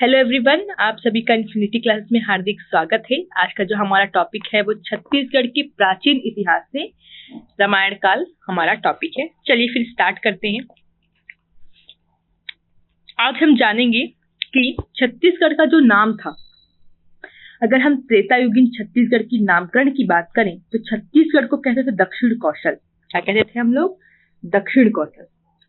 Hello everyone, आप सभी का इन्फिनिटी क्लास में हार्दिक स्वागत है। आज का जो हमारा टॉपिक है वो छत्तीसगढ़ के प्राचीन इतिहास से रामायण काल हमारा टॉपिक है। चलिए फिर स्टार्ट करते हैं। आज हम जानेंगे कि छत्तीसगढ़ का जो नाम था, अगर हम त्रेता युगीन छत्तीसगढ़ की नामकरण की बात करें तो छत्तीसगढ़ को कहते थे दक्षिण कौशल। क्या कहते थे हम लोग? दक्षिण कौशल।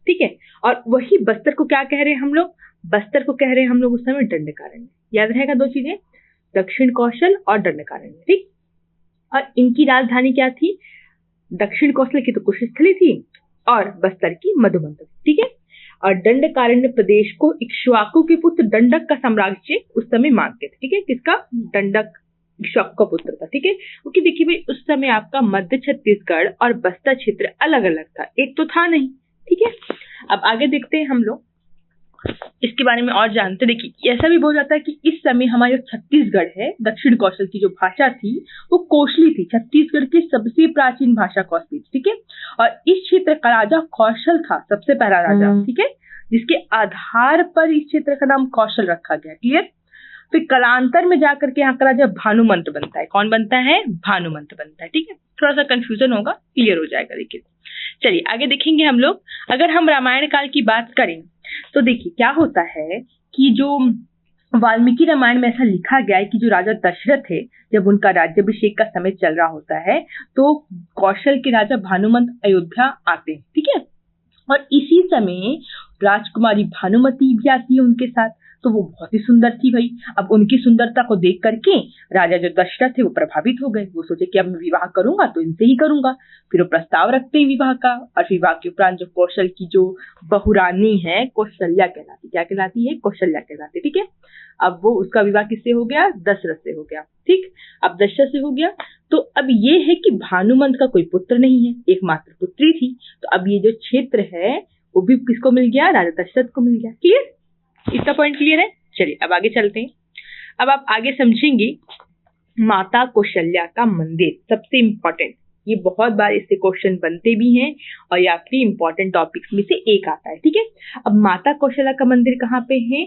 ठीक है। और वही बस्तर को क्या कह रहे हैं हम लोग? बस्तर को कह रहे हैं हम लोग उस समय दंडकारण्य। याद रहेगा दो चीजें, दक्षिण कौशल और दंडकारण्य। ठीक। और इनकी राजधानी क्या थी? दक्षिण कौशल की तो कुशस्थली थी और बस्तर की मधुमंतरी। ठीक है। और दंडकारण्य प्रदेश को इक्ष्वाकु के पुत्र दंडक का साम्राज्य उस समय मानते थे। ठीक है। किसका? दंडक इक्ष्वाकु का पुत्र था। ठीक है। क्योंकि देखिए भाई, उस समय आपका मध्य छत्तीसगढ़ और बस्तर क्षेत्र अलग अलग था, एक तो था नहीं। ठीक है। अब आगे देखते हैं हम लोग इसके बारे में और जानते। देखिए, ऐसा भी बोला जाता है कि इस समय हमारा जो छत्तीसगढ़ है, दक्षिण कौशल की जो भाषा थी वो कोशली थी। छत्तीसगढ़ की सबसे प्राचीन भाषा कोशली थी। ठीक है। और इस क्षेत्र का राजा कौशल था, सबसे पहला राजा। ठीक है। जिसके आधार पर इस क्षेत्र का नाम कौशल रखा गया। क्लियर। फिर कालांतर में जाकर के यहाँ का राजा भानुमंत बनता है। कौन बनता है? भानुमंत बनता है। ठीक है। थोड़ा सा कंफ्यूजन होगा, क्लियर हो जाएगा। देखिए, चलिए आगे देखेंगे हम लोग। अगर हम रामायण काल की बात करें तो देखिए क्या होता है कि जो वाल्मीकि रामायण में ऐसा लिखा गया है कि जो राजा दशरथ है, जब उनका राज्याभिषेक का समय चल रहा होता है तो कौशल के राजा भानुमंत अयोध्या आते हैं। ठीक है। और इसी समय राजकुमारी भानुमति भी आती है उनके साथ। तो वो बहुत ही सुंदर थी भाई। अब उनकी सुंदरता को देख करके राजा जो दशरथ थे वो प्रभावित हो गए। वो सोचे कि अब मैं विवाह करूंगा तो इनसे ही करूंगा। फिर वो प्रस्ताव रखते हैं विवाह का। और विवाह के उपरांत जो कौशल की जो बहुरानी है कौशल्या कहलाती। क्या कहलाती है? कौशल्या कहलाती। ठीक है। अब वो उसका विवाह किससे हो गया? दशरथ से हो गया। ठीक। अब दशरथ से हो गया तो अब ये है कि भानुमंत का कोई पुत्र नहीं है, एकमात्र पुत्री थी। तो अब ये जो क्षेत्र है वो भी किसको मिल गया? राजा दशरथ को मिल गया। क्लियर? इसका पॉइंट क्लियर है। चलिए अब आगे चलते हैं। अब आप आगे समझेंगे माता कौशल्या का मंदिर, सबसे इंपॉर्टेंट। ये बहुत बार इससे क्वेश्चन बनते भी हैं और ये आपके इंपॉर्टेंट टॉपिक्स में से एक आता है। ठीक है। अब माता कौशल्या का मंदिर कहाँ पे है?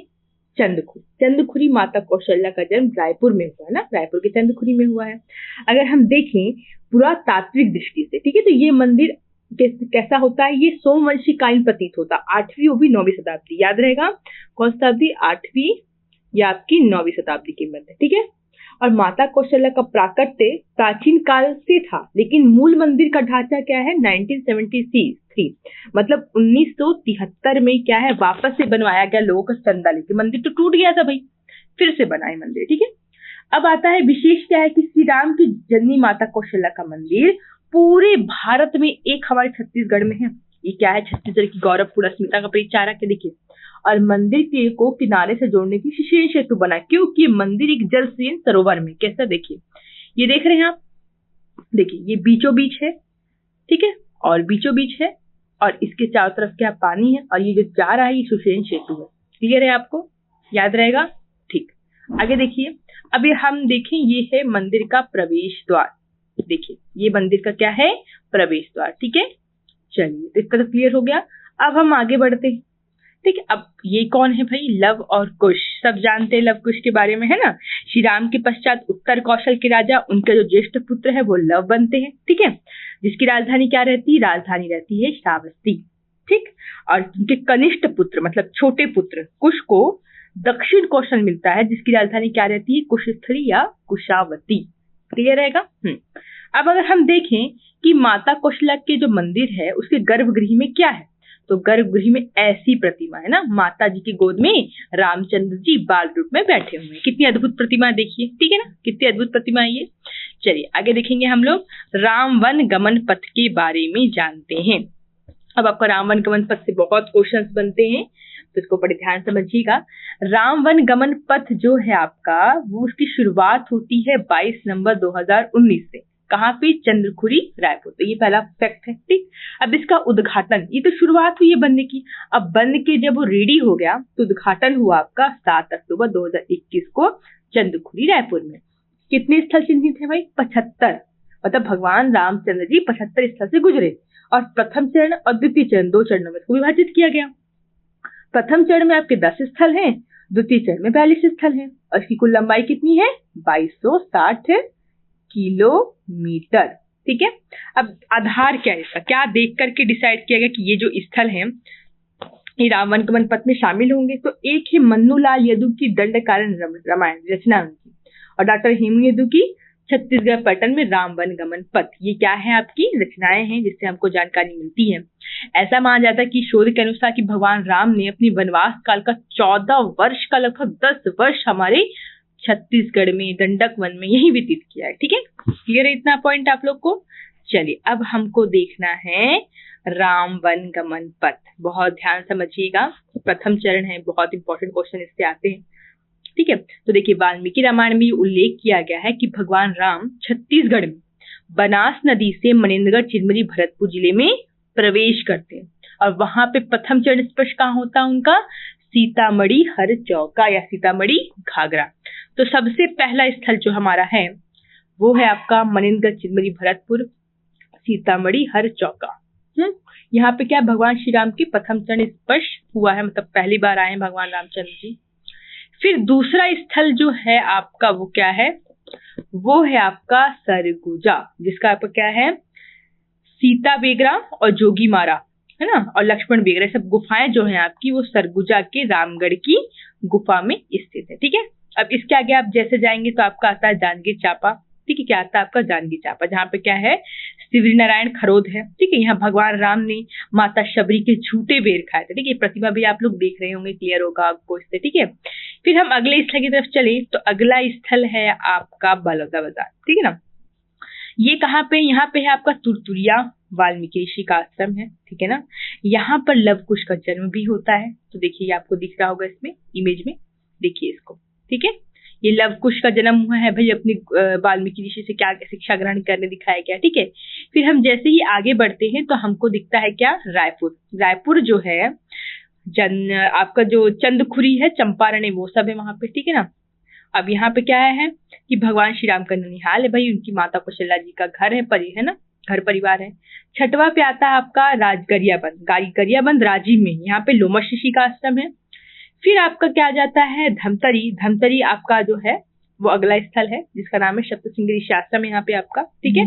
चंदखुरी। चंदखुरी माता कौशल्या का जन्म रायपुर में हुआ है ना, रायपुर के चंदखुरी में हुआ है। अगर हम देखें पुरातात्विक दृष्टि से, ठीक है, तो ये मंदिर कैसा होता है? ये सोमवंशी कालीन प्रतीत होता, 8वीं और 9वीं शताब्दी। याद रहेगा कौन सी शताब्दी? 8वीं या आपकी 9वीं शताब्दी के मध्य। ठीक है। और माता कौशल्या का प्राकट्य प्राचीन काल से था, लेकिन मूल मंदिर का ढांचा क्या है? 1973, मतलब 1973 में क्या है, वापस से बनवाया गया। लोगों का चंदा लेके। मंदिर तो टूट गया था भाई, फिर से बनाए मंदिर। ठीक है। अब आता है विशेष क्या है कि श्री राम की जननी माता कौशल्या का मंदिर पूरे भारत में एक हमारे छत्तीसगढ़ में है। ये क्या है? छत्तीसगढ़ की गौरवपूर्ण अस्मिता का परिचारक है। देखिए, और मंदिर के को किनारे से जोड़ने की विशेष सेतु बना, क्योंकि मंदिर एक जल स्रोत सरोवर में। कैसा? देखिए, ये देख रहे हैं आप, देखिए ये बीचों बीच है। ठीक है। और बीचों बीच है और इसके चारों तरफ क्या पानी है, और ये जो जा रहा है ये सुषेण सेतु है। क्लियर है? आपको याद रहेगा। ठीक। आगे देखिए, अब ये हम देखें, ये है मंदिर का प्रवेश द्वार। देखिए, ये मंदिर का क्या है? प्रवेश द्वार। ठीक है। चलिए, तो इसका तो क्लियर हो गया। अब हम आगे बढ़ते हैं। ठीक है। अब ये कौन है भाई? लव और कुश। सब जानते हैं लव कुश के बारे में, है ना। श्री राम के पश्चात उत्तर कौशल के राजा, उनके जो ज्येष्ठ पुत्र है वो लव बनते हैं। ठीक है। जिसकी राजधानी क्या रहती है? राजधानी रहती है श्रावस्ती। ठीक। और उनके कनिष्ठ पुत्र मतलब छोटे पुत्र कुश को दक्षिण कौशल मिलता है, जिसकी राजधानी क्या रहती है? कुशस्थली या कुशावती। क्लियर रहेगा। अब अगर हम देखें कि माता कौशल्या के जो मंदिर है उसके गर्भगृह में क्या है, तो गर्भगृह में ऐसी प्रतिमा है ना, माता जी की गोद में रामचंद्र जी बाल रूप में बैठे हुए हैं। कितनी अद्भुत प्रतिमा देखिए। ठीक है ना, कितनी अद्भुत प्रतिमा है ये। चलिए आगे देखेंगे हम लोग राम वन गमन पथ के बारे में जानते हैं। अब आपका राम वन गमन पथ से बहुत क्वेश्चंस बनते हैं, तो इसको बड़े ध्यान से समझिएगा। राम वन गमन पथ जो है आपका, वो उसकी शुरुआत होती है 22 नवंबर 2019 से। कहाँ पे? चंद्रखुरी, रायपुर। तो ये पहला फैक्ट है। ठीक। अब इसका उद्घाटन, ये तो शुरुआत हुई है बनने की, अब बन के जब वो रेडी हो गया तो उद्घाटन हुआ आपका 7 अक्टूबर 2021 को चंद्रखुरी, रायपुर में। कितने स्थल चिन्हित है भाई? 75। मतलब भगवान रामचंद्र जी 75 स्थल से गुजरे और प्रथम चरण और द्वितीय चरण, 2 चरणों में इसको विभाजित किया गया। प्रथम चरण में आपके 10 स्थल हैं द्वितीय चरण में 42 स्थल हैं और इसकी कुल लंबाई कितनी है? 2260 किलोमीटर। ठीक है। अब आधार क्या है इसका, क्या देख करके डिसाइड किया गया कि ये जो स्थल है ये राम वन गमन पथ में शामिल होंगे? तो एक है मन्नूलाल यदु की दंडकारण्य रामायण रचना उनकी, और डॉक्टर हेमू यदु की छत्तीसगढ़ पर्यटन में राम वन गमन पथ। ये क्या है? आपकी रचनाएं हैं जिससे हमको जानकारी मिलती है। ऐसा माना जाता है कि शोध के अनुसार कि भगवान राम ने अपनी वनवास काल का 14 वर्ष का लगभग 10 वर्ष हमारे छत्तीसगढ़ में दंडक वन में यही व्यतीत किया है। ठीक है, क्लियर है इतना पॉइंट आप लोग को? चलिए अब हमको देखना है राम वन गमन पथ। बहुत ध्यान समझिएगा, प्रथम चरण है, बहुत इंपॉर्टेंट क्वेश्चन इससे आते हैं। ठीक है, तो देखिए वाल्मीकि रामायण में उल्लेख किया गया है कि भगवान राम छत्तीसगढ़ में बनास नदी से मनेन्द्रगढ़ चिरमिरी भरतपुर जिले में प्रवेश करते हैं और वहां पे प्रथम चरण स्पर्श कहाँ होता है उनका? सीतामढ़ी हर चौका या सीतामढ़ी घाघरा। तो सबसे पहला स्थल जो हमारा है वो है आपका मनेन्द्रगढ़ चिरमिरी भरतपुर सीतामढ़ी हर चौका। यहाँ पे क्या भगवान श्री राम की प्रथम चरण स्पर्श हुआ है, मतलब पहली बार आए हैं भगवान रामचंद्र जी। फिर दूसरा स्थल जो है आपका वो क्या है? वो है आपका सरगुजा, जिसका आपका क्या है? सीता बेगरा और जोगी मारा है ना, और लक्ष्मण बेगरा, सब गुफाएं जो हैं आपकी वो सरगुजा के रामगढ़ की गुफा में स्थित है। ठीक है, अब इसके आगे आप जैसे जाएंगे तो आपका आता है जांजगीर चांपा। ठीक है, क्या आता है आपका? जांजगीर चांपा, जहाँ पे क्या है? शिवरी नारायण खरोद है। ठीक है, यहाँ भगवान राम ने माता शबरी के झूठे बेर खाए थे। ठीक है, प्रतिमा भी आप लोग देख रहे होंगे, क्लियर होगा आपको इससे। ठीक है, फिर हम अगले स्थल की तरफ चले तो अगला स्थल है आपका बलौदाबाजार। ठीक है ना, ये कहाँ पे? यहाँ पे है आपका तुरतुरिया वाल्मीकि ऋषि का आश्रम है। ठीक है ना, यहाँ पर लव कुश का जन्म भी होता है। तो देखिए आपको दिख रहा होगा इसमें इमेज में, देखिए इसको। ठीक है, ये लव कुश का जन्म हुआ है भाई, अपनी वाल्मीकि ऋषि से क्या शिक्षा ग्रहण करने दिखाया गया। ठीक है, फिर हम जैसे ही आगे बढ़ते हैं तो हमको दिखता है क्या? रायपुर। रायपुर जो है आपका जो चंदखुरी है, चंपारण, वो सब है वहां पे। ठीक है ना, अब यहाँ पे क्या है कि भगवान श्री राम का ननिहाल है भाई, उनकी माता कौशल्या जी का घर है ना, घर परिवार है। छठवा पे आता है आपका गरियाबंद राजीव में, यहाँ पे लोमश ऋषि का आश्रम है। फिर आपका क्या आ जाता है? धमतरी। धमतरी आपका जो है वो अगला स्थल है जिसका नाम है सप्तश्रृंगी ऋषि आश्रम यहाँ पे आपका। ठीक है,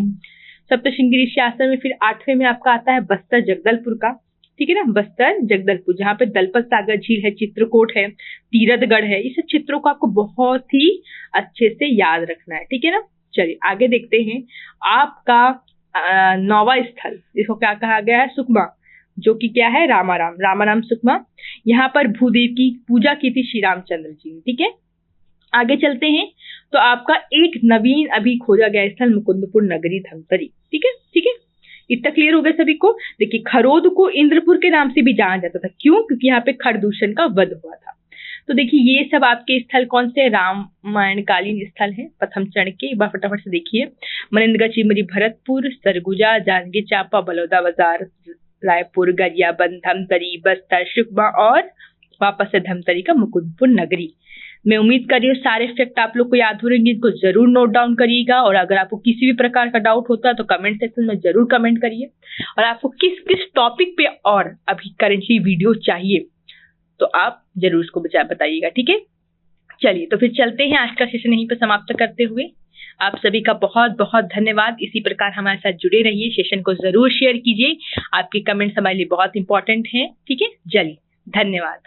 सप्तश्रृंगी ऋषि आश्रम में फिर 8वें में आपका आता है बस्तर जगदलपुर का। ठीक है ना, बस्तर जगदलपुर, जहाँ पे दलपत सागर झील है, चित्रकूट है, तीरथगढ़ है। इस चित्रों को आपको बहुत ही अच्छे से याद रखना है। ठीक है ना, चलिए आगे देखते हैं। आपका 9वां स्थल, इसको क्या कहा गया है? सुकमा, जो कि क्या है? रामाराम सुकमा। यहाँ पर भूदेव की पूजा की थी श्री रामचंद्र जी ने। ठीक है, आगे चलते हैं तो आपका एक नवीन अभी खोजा गया स्थल मुकुंदपुर नगरी धमतरी। ठीक है, इतना क्लियर हो गया सभी को? देखिए खरोद को इंद्रपुर के नाम से भी जाना जाता था। क्यों? क्योंकि यहाँ पे खरदूषण का वध हुआ था। तो देखिए ये सब आपके स्थल कौन से? रामायणकालीन स्थल है प्रथम चरण के। एक बार फटाफट से देखिए, मनेन्द्रगढ़ चिरमिरी भरतपुर, सरगुजा, जांजगीर चांपा, बलौदाबाजार, रायपुर, गरियाबंद, धमतरी, बस्तर, सुकमा और वापस से धमतरी का मुकुंदपुर नगरी। मैं उम्मीद कर रही हूँ सारे फैक्ट आप लोग को याद हो रहे हैं, इनको जरूर नोट डाउन करिएगा। और अगर आपको किसी भी प्रकार का डाउट होता है तो कमेंट सेक्शन में जरूर कमेंट करिए। और आपको किस किस टॉपिक पे और अभी करेंटली वीडियो चाहिए तो आप जरूर उसको बताइएगा। ठीक है, चलिए तो फिर चलते हैं, आज का सेशन यहीं पर समाप्त करते हुए। आप सभी का बहुत बहुत धन्यवाद। इसी प्रकार हमारे साथ जुड़े रहिए, सेशन को जरूर शेयर कीजिए। आपके कमेंट्स हमारे लिए बहुत इंपॉर्टेंट हैं। ठीक है, चलिए धन्यवाद।